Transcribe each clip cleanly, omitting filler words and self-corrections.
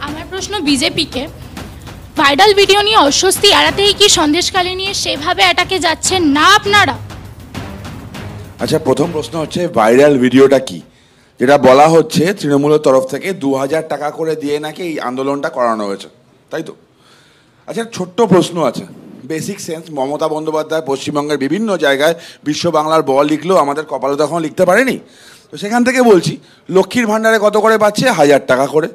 আমার প্রশ্ন বিজেপিকে, ভাইরাল ভিডিও নিয়ে অস্বস্তি এড়াতেই কি সন্দেশখালী নিয়ে সেভাবে অ্যাটাকে যাচ্ছেন না আপনারা? আচ্ছা, প্রথম প্রশ্ন হচ্ছে ভাইরাল ভিডিওটা কি? যেটা বলা হচ্ছে তৃণমূলের তরফ থেকে 2000 টাকা করে দিয়ে নাকি এই আন্দোলনটা করানো হয়েছে, তাই তো? আচ্ছা, ছোট্ট প্রশ্ন আছে, বেসিক সেন্স। মমতা বন্দ্যোপাধ্যায় পশ্চিমবঙ্গের বিভিন্ন জায়গায় বিশ্ব বাংলার বল লিখলেও আমাদের কপালে তখন লিখতে পারেনি। তো সেখান থেকে বলছি, লক্ষ্মীর ভাণ্ডারে কত করে পাচ্ছে? 1000 টাকা করে।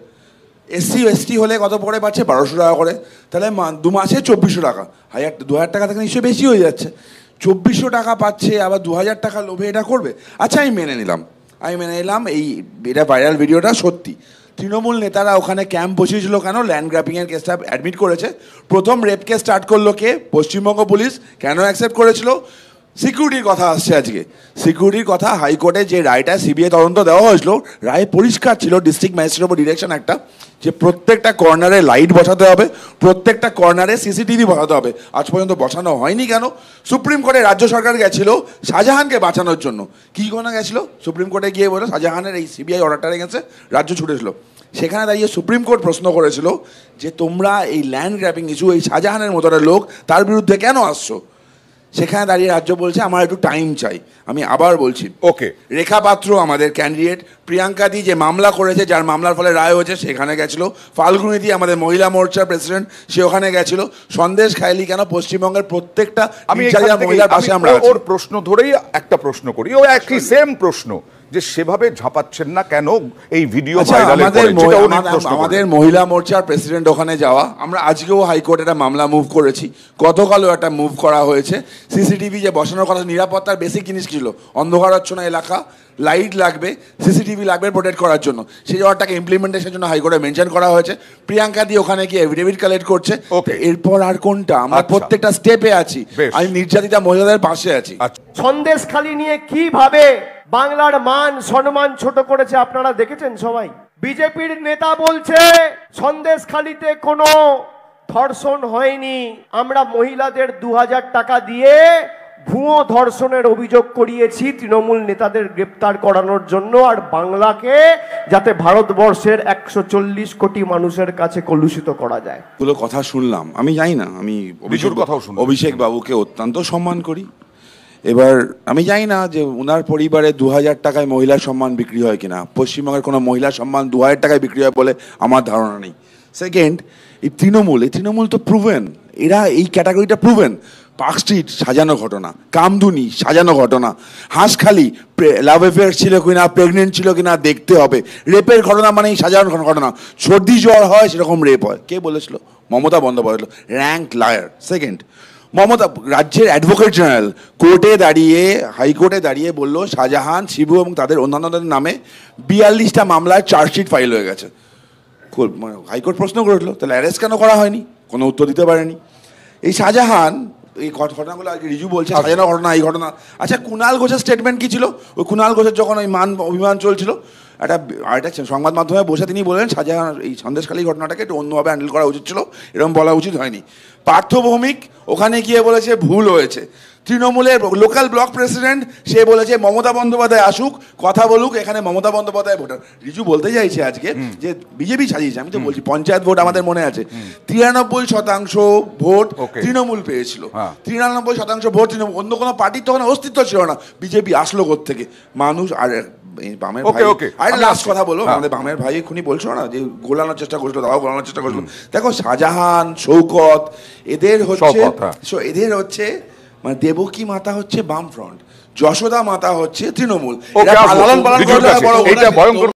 এসসি এসটি হলে কত করে পাচ্ছে? 1200 টাকা করে। তাহলে 2 মাসে 2400 টাকা। 2000 টাকা থেকে নিশ্চয়ই বেশি হয়ে যাচ্ছে। 2400 টাকা পাচ্ছে, আবার 2000 টাকা লোভে এটা করবে? আচ্ছা, আমি মেনে নিলাম এটা ভাইরাল ভিডিওটা সত্যি। তৃণমূল নেতারা ওখানে ক্যাম্প বসিয়েছিল কেন? ল্যান্ড গ্র্যাপিংয়ের কেসটা অ্যাডমিট করেছে। প্রথম রেপ কেস স্টার্ট করলো কে? পশ্চিমবঙ্গ পুলিশ। কেন অ্যাকসেপ্ট করেছিল? সিকিউরিটির কথা আসছে আজকে। সিকিউরিটির কথা, হাইকোর্টে যে রায়টা সিবিআই তদন্ত দেওয়া হয়েছিল, রায় পরিষ্কার ছিল, ডিস্ট্রিক্ট ম্যাজিস্ট্রেটের উপর ডিরেকশন একটা, যে প্রত্যেকটা কর্নারে লাইট বসাতে হবে, প্রত্যেকটা কর্নারে সিসিটিভি বসাতে হবে। আজ পর্যন্ত বসানো হয়নি কেন? সুপ্রিম কোর্টে রাজ্য সরকার গেছিল শাহজাহানকে বাঁচানোর জন্য। কী কোনো গেছিল? সুপ্রিম কোর্টে গিয়ে বলে শাহজাহানের এই সিবিআই অর্ডারটা গেছে, রাজ্য ছুটেছিল। সেখানে দাঁড়িয়ে সুপ্রিম কোর্ট প্রশ্ন করেছিল যে তোমরা এই ল্যান্ড গ্র্যাপিং ইস্যু, এই শাহজাহানের মতো লোক, তার বিরুদ্ধে কেন আসছো? সেখানে দাঁড়িয়ে রাজ্য বলছে আমার একটু টাইম চাই। আমি আবার বলছি, ওকে, রেখা পাত্র আমাদের ক্যান্ডিডেট, প্রিয়াঙ্কা দি যে মামলা করেছে, যার মামলার ফলে রায় হয়েছে, সেখানে গেছিল। ফাল্গুনি দি আমাদের মহিলা মোর্চার প্রেসিডেন্ট, সে ওখানে গেছিল। সন্দেশ খাইলি কেন? পশ্চিমবঙ্গের প্রত্যেকটা মহিলার পাশে আমরা আছি। ওর প্রশ্ন ধরেই একটা প্রশ্ন করি, ও একই সেম প্রশ্ন, যে সেভাবে ঝাঁপাচ্ছেন না কেন এই ভিডিও ভাইরালের পরে? আমাদের মহিলা মোর্চার প্রেসিডেন্ট ওখানে যাওয়া, আমরা আজকেও হাইকোর্টে একটা মামলা মুভ করেছি, গতকালও একটা মুভ করা হয়েছে। সিসিটিভি যে বসানোর কথা, নিরাপত্তার বেসিক জিনিস ছিল, অন্ধকারাচ্ছন্ন এলাকা, লাইট লাগবে, সিসিটিভি লাগবে প্রোটেক্ট করার জন্য। সেই ব্যাপারটাকে ইমপ্লিমেন্টেশনের জন্য হাইকোর্টে মেনশন করা হয়েছে। প্রিয়াঙ্কা দি ওখানে গিয়ে এফিডেভিট কালেক্ট করছে। এরপর আর কোনটা? আমরা প্রত্যেকটা স্টেপে আছি, আমি নির্যাতিতা মহিলাদের পাশে আছি। সন্দেশখালী নিয়ে কিভাবে বাংলার মান সম্মান ছোট করেছে আপনারা দেখেছেন সবাই। বিজেপির নেতা বলছে সন্দেশখালীতে কোনো ধর্ষণ হয়নি, আমরা মহিলাদের 2000 টাকা দিয়ে ভুয়ো ধর্ষণের অভিযোগ করিয়েছি তৃণমূল নেতাদের গ্রেপ্তার করানোর জন্য, আর বাংলাকে যাতে ভারতবর্ষের 140 কোটি মানুষের কাছে কলুষিত করা যায়। পুরো কথা শুনলাম, আমি জানি না, আমি অভিষেক বাবুকে অত্যন্ত সম্মান করি। এবার আমি জানি না যে ওনার পরিবারে 2000 টাকায় মহিলার সম্মান বিক্রি হয় কিনা। পশ্চিমবঙ্গের কোনো মহিলার সম্মান 2000 টাকায় বিক্রি হয় বলে আমার ধারণা নেই। সেকেন্ড, এই তৃণমূল তো প্রুভেন, এরা এই ক্যাটাগরিটা প্রুভেন। পার্ক স্ট্রিট সাজানো ঘটনা, কামদুনি সাজানো ঘটনা, হাঁসখালি লাভ অ্যাফেয়ার ছিল কিনা, প্রেগনেন্ট ছিল কিনা দেখতে হবে। রেপের ঘটনা মানে সাজানো ঘটনা, সর্দি জ্বর হয় সেরকম রেপ হয়। কে বলেছিল? Mamata Bandyopadhyay, rank liar. Second, Mamata রাজ্যের অ্যাডভোকেট জেনারেল কোর্টে দাঁড়িয়ে, হাইকোর্টে দাঁড়িয়ে বললো শাহজাহান, শিবু এবং তাদের অন্যান্যদের নামে 42টা মামলায় চার্জশিট ফাইল হয়ে গেছে। হাইকোর্ট প্রশ্ন করেছিল তাহলে অ্যারেস্ট কেন করা হয়নি? কোনো উত্তর দিতে পারেনি। এই শাহজাহান, এই ঘটনাগুলো আজকে রিজু বলছে সাজানো ঘটনা, এই ঘটনা। আচ্ছা, কুণাল ঘোষের স্টেটমেন্ট কি ছিল? ওই কুণাল ঘোষের যখন ওই অভিমান চলছিল, একটা সংবাদ মাধ্যমে বসে তিনি বললেন শাহজাহান এই সন্দেশখালী ঘটনাটাকে একটু অন্যভাবে হ্যান্ডেল করা উচিত ছিল, এরকম বলা উচিত হয়নি। পার্থ ভৌমিক ওখানে গিয়ে বলেছে ভুল হয়েছে। তৃণমূলের লোকাল ব্লক প্রেসিডেন্ট, সে বলেছে মমতা বন্দ্যোপাধ্যায় আসুক, কথা বলুক, এখানে মমতা বন্দ্যোপাধ্যায় ভোটার। রিজু বলতে চাইছে আজকে যে বিজেপি সাজিয়েছে। আমি তো বলছি পঞ্চায়েত ভোট আমাদের মনে আছে, 93% ভোট তৃণমূল পেয়েছিল। 93% ভোট তৃণমূল, অন্য কোনো পার্টির তখন অস্তিত্ব ছিল না। বিজেপি আসলো কোত্থেকে? মানুষ। আর বামের ভাই, আর লাস্ট কথা বলো, আমাদের বামের ভাই এক্ষুনি বলছো না যে গোলানোর চেষ্টা করছিল, তাও গোলানোর চেষ্টা করছিল। দেখো, শাহজাহান, শৌকত, এদের হচ্ছে মানে দেবকী মাতা হচ্ছে বাম ফ্রন্ট, যশোদা মাতা হচ্ছে তৃণমূল।